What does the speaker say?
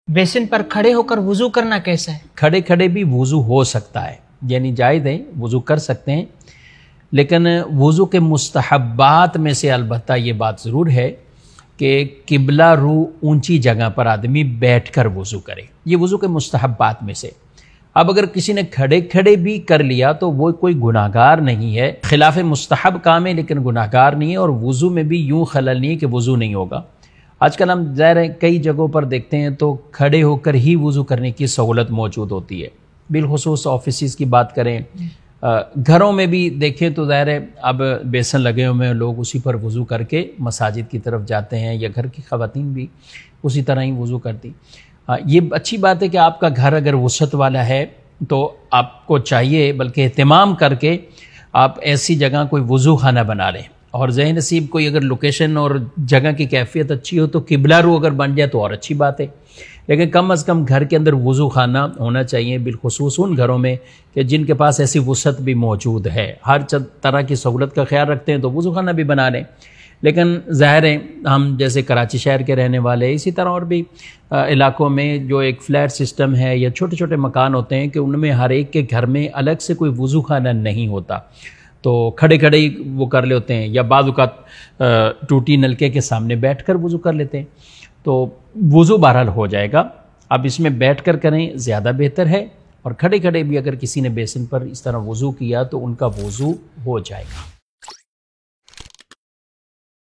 Basin पर खड़े होकर वुजू करना कैसा है? खड़े खड़े भी वुजू हो सकता है, यानी जायज़ है, वुजू कर सकते हैं। लेकिन वुजू के मुस्तहब्बात में से अलबत्ता ये बात ज़रूर है कि किबला रू ऊंची जगह पर आदमी बैठकर वुजू करे, ये वुजू के मुस्तहब्बात में से। अब अगर किसी ने खड़े खड़े भी कर लिया तो वो कोई गुनाहगार नहीं है, खिलाफ मुस्तहब काम है लेकिन गुनाहगार नहीं है, और वुजू में भी यूँ खलल नहीं है कि वुजू नहीं होगा। आजकल हम ज़ाहिर है कई जगहों पर देखते हैं तो खड़े होकर ही वुज़ू करने की सहूलत मौजूद होती है, बिलखुसूस ऑफिस की बात करें, घरों में भी देखें तो ज़ाहिर है अब बेसन लगे हुए हैं, लोग उसी पर वुज़ू करके मसाजिद की तरफ जाते हैं, या घर की ख़वातीन भी उसी तरह ही वुज़ू करती। ये अच्छी बात है कि आपका घर अगर वसअत वाला है तो आपको चाहिए बल्कि एहतमाम करके आप ऐसी जगह कोई वुज़ू खाना बना लें, और ज़हन नसीब कोई अगर लोकेशन और जगह की कैफियत अच्छी हो तो किबला रू अगर बन जाए तो और अच्छी बात है। लेकिन कम अज़ कम घर के अंदर वुज़ू खाना होना चाहिए, बिलखुसूस उन घरों में कि जिनके पास ऐसी वसअत भी मौजूद है, हर तरह की सहूलत का ख्याल रखते हैं तो वुज़ू खाना भी बना लें। लेकिन ज़ाहिर है हम जैसे कराची शहर के रहने वाले, इसी तरह और भी इलाकों में जो एक फ्लैट सिस्टम है या छोटे छोटे मकान होते हैं कि उनमें हर एक के घर में अलग से कोई वुज़ू खाना नहीं होता, तो खड़े खड़े ही वो कर लेते हैं, या बाद वक़्त टूटी नलके के सामने बैठकर वुज़ू कर लेते हैं, तो वुज़ू बहरहाल हो जाएगा। अब इसमें बैठकर करें ज़्यादा बेहतर है, और खड़े खड़े भी अगर किसी ने बेसिन पर इस तरह वुज़ू किया तो उनका वुज़ू हो जाएगा।